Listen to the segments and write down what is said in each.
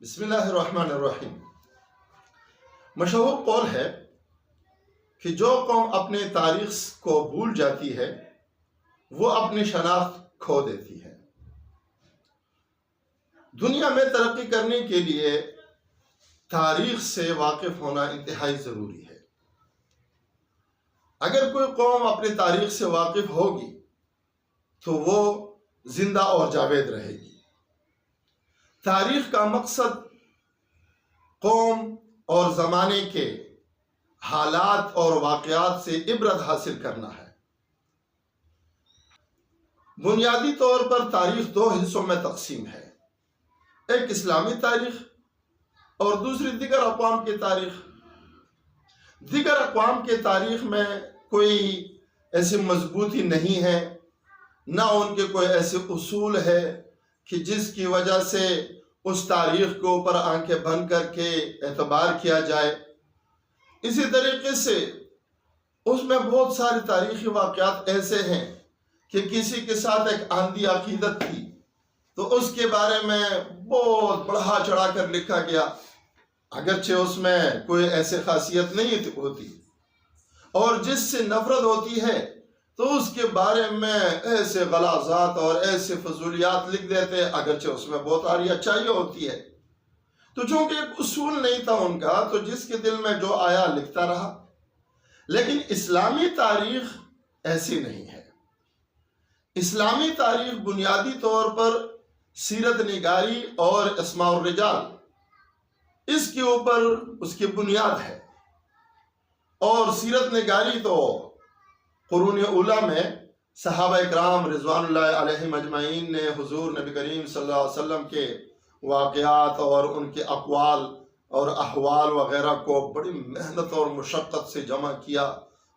بسم اللہ الرحمن الرحیم۔ مشہور قول ہے کہ جو قوم اپنے تاریخ کو بھول جاتی ہے وہ اپنی شناخت کھو دیتی ہے۔ دنیا میں ترقی کرنے کے لیے تاریخ سے واقف ہونا انتہائی ضروری ہے۔ اگر کوئی قوم اپنی تاریخ سے واقف ہوگی تو وہ زندہ اور جاوید رہے گی۔ تاریخ کا مقصد قوم اور زمانے کے حالات اور واقعات سے عبرت حاصل کرنا ہے۔ بنیادی طور پر تاریخ دو حصوں میں تقسیم ہے، ایک اسلامی تاریخ اور دوسری دیگر اقوام کی تاریخ۔ دیگر اقوام کی تاریخ میں کوئی ایسی مضبوطی نہیں ہے، نہ ان کے کوئی ایسے اصول ہے کہ جس کی وجہ سے اس تاریخ کے اوپر آنکھیں بند کر کے اعتبار کیا جائے۔ اسی طریقے سے اس میں بہت سارے تاریخی واقعات ایسے ہیں کہ کسی کے ساتھ ایک آندھی عقیدت تھی تو اس کے بارے میں بہت بڑھا چڑھا کر لکھا گیا، اگرچہ اس میں کوئی ایسی خاصیت نہیں ہوتی، اور جس سے نفرت ہوتی ہے تو اس کے بارے میں ایسے غلاظات اور ایسے فضولیات لکھ دیتے، اگرچہ اس میں بہت ساری اچھائی ہوتی ہے۔ تو چونکہ ایک اصول نہیں تھا ان کا، تو جس کے دل میں جو آیا لکھتا رہا۔ لیکن اسلامی تاریخ ایسی نہیں ہے۔ اسلامی تاریخ بنیادی طور پر سیرت نگاری اور اسماء الرجال، اس کے اوپر اس کی بنیاد ہے۔ اور سیرت نگاری تو قرون اولیٰ میں صحابہ اکرام رضوان اللہ علیہم اجمعین نے حضور نبی کریم صلی اللہ علیہ وسلم کے واقعات اور ان کے اقوال اور احوال وغیرہ کو بڑی محنت اور مشقت سے جمع کیا،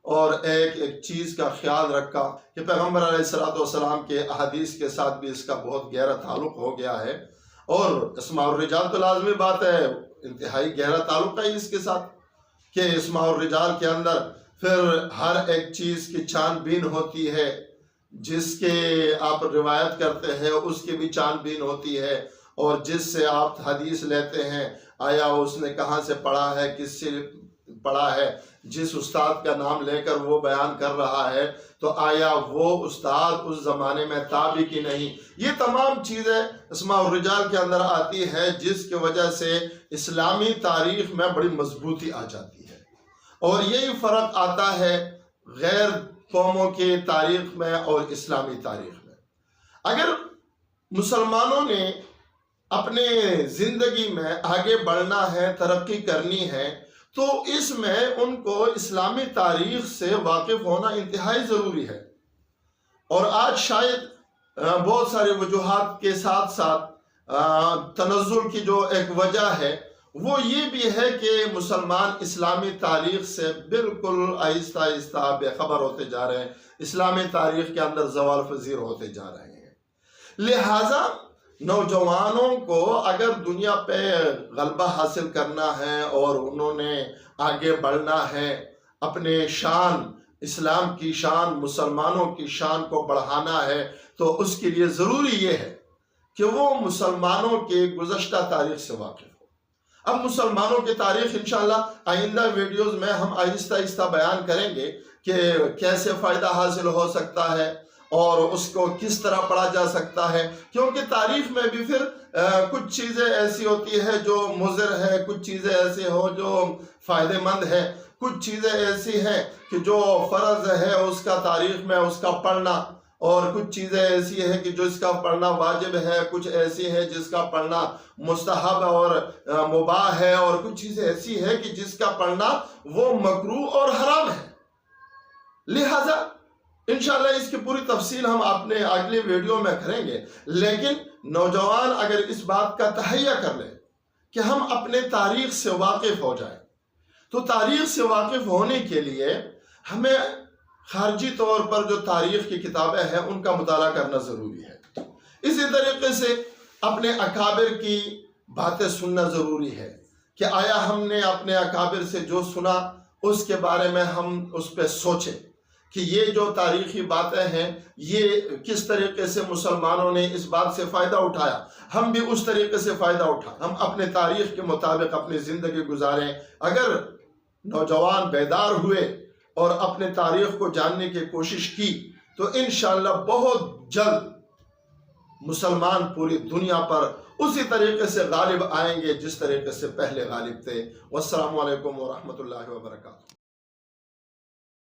اور ایک ایک چیز کا خیال رکھا کہ پیغمبر علیہ السلام کے احادیث کے ساتھ بھی اس کا بہت گہرا تعلق ہو گیا ہے، اور اسماء الرجال تو لازمی بات ہے، انتہائی گہرا تعلق ہے اس کے ساتھ، کہ اسماء الرجال کے اندر پھر ہر ایک چیز کی چھان بین ہوتی ہے، جس کے آپ روایت کرتے ہیں اس کی بھی چھان بین ہوتی ہے، اور جس سے آپ حدیث لیتے ہیں آیا اس نے کہاں سے پڑھا ہے، کس سے پڑھا ہے، جس استاد کا نام لے کر وہ بیان کر رہا ہے تو آیا وہ استاد اس زمانے میں تابع کی نہیں۔ یہ تمام چیزیں اسماء الرجال کے اندر آتی ہے، جس کی وجہ سے اسلامی تاریخ میں بڑی مضبوطی آ جاتی ہے۔ اور یہی فرق آتا ہے غیر قوموں کی تاریخ میں اور اسلامی تاریخ میں۔ اگر مسلمانوں نے اپنے زندگی میں آگے بڑھنا ہے، ترقی کرنی ہے، تو اس میں ان کو اسلامی تاریخ سے واقف ہونا انتہائی ضروری ہے۔ اور آج شاید بہت سارے وجوہات کے ساتھ ساتھ تنزل کی جو ایک وجہ ہے وہ یہ بھی ہے کہ مسلمان اسلامی تاریخ سے بالکل آہستہ آہستہ بے خبر ہوتے جا رہے ہیں، اسلامی تاریخ کے اندر زوال پذیر ہوتے جا رہے ہیں۔ لہٰذا نوجوانوں کو اگر دنیا پہ غلبہ حاصل کرنا ہے اور انہوں نے آگے بڑھنا ہے، اپنے شان، اسلام کی شان، مسلمانوں کی شان کو بڑھانا ہے، تو اس کے لیے ضروری یہ ہے کہ وہ مسلمانوں کے گزشتہ تاریخ سے واقف ہو۔ اب مسلمانوں کی تاریخ انشاءاللہ آئندہ ویڈیوز میں ہم آہستہ آہستہ بیان کریں گے کہ کیسے فائدہ حاصل ہو سکتا ہے اور اس کو کس طرح پڑھا جا سکتا ہے، کیونکہ تاریخ میں بھی پھر کچھ چیزیں ایسی ہوتی ہے جو مضر ہے، کچھ چیزیں ایسی ہو جو فائدہ مند ہے، کچھ چیزیں ایسی ہیں کہ جو فرض ہے اس کا تاریخ میں اس کا پڑھنا، اور کچھ چیزیں ایسی ہیں کہ جو اس کا پڑھنا واجب ہے، کچھ ایسی ہے جس کا پڑھنا مستحب اور مباح ہے، اور کچھ چیزیں ایسی ہے کہ جس کا پڑھنا وہ مکروہ اور حرام ہے۔ لہٰذا انشاءاللہ اس کی پوری تفصیل ہم اپنے اگلے ویڈیو میں کریں گے، لیکن نوجوان اگر اس بات کا تہیہ کر لے کہ ہم اپنے تاریخ سے واقف ہو جائیں، تو تاریخ سے واقف ہونے کے لیے ہمیں خارجی طور پر جو تاریخ کی کتابیں ہیں ان کا مطالعہ کرنا ضروری ہے۔ اسی طریقے سے اپنے اکابر کی باتیں سننا ضروری ہے کہ آیا ہم نے اپنے اکابر سے جو سنا اس کے بارے میں ہم اس پہ سوچیں کہ یہ جو تاریخی باتیں ہیں یہ کس طریقے سے مسلمانوں نے اس بات سے فائدہ اٹھایا، ہم بھی اس طریقے سے فائدہ اٹھائیں، ہم اپنے تاریخ کے مطابق اپنی زندگی گزاریں۔ اگر نوجوان بیدار ہوئے اور اپنے تاریخ کو جاننے کی کوشش کی تو انشاءاللہ بہت جلد مسلمان پوری دنیا پر اسی طریقے سے غالب آئیں گے جس طریقے سے پہلے غالب تھے۔ والسلام علیکم ورحمۃ اللہ وبرکاتہ۔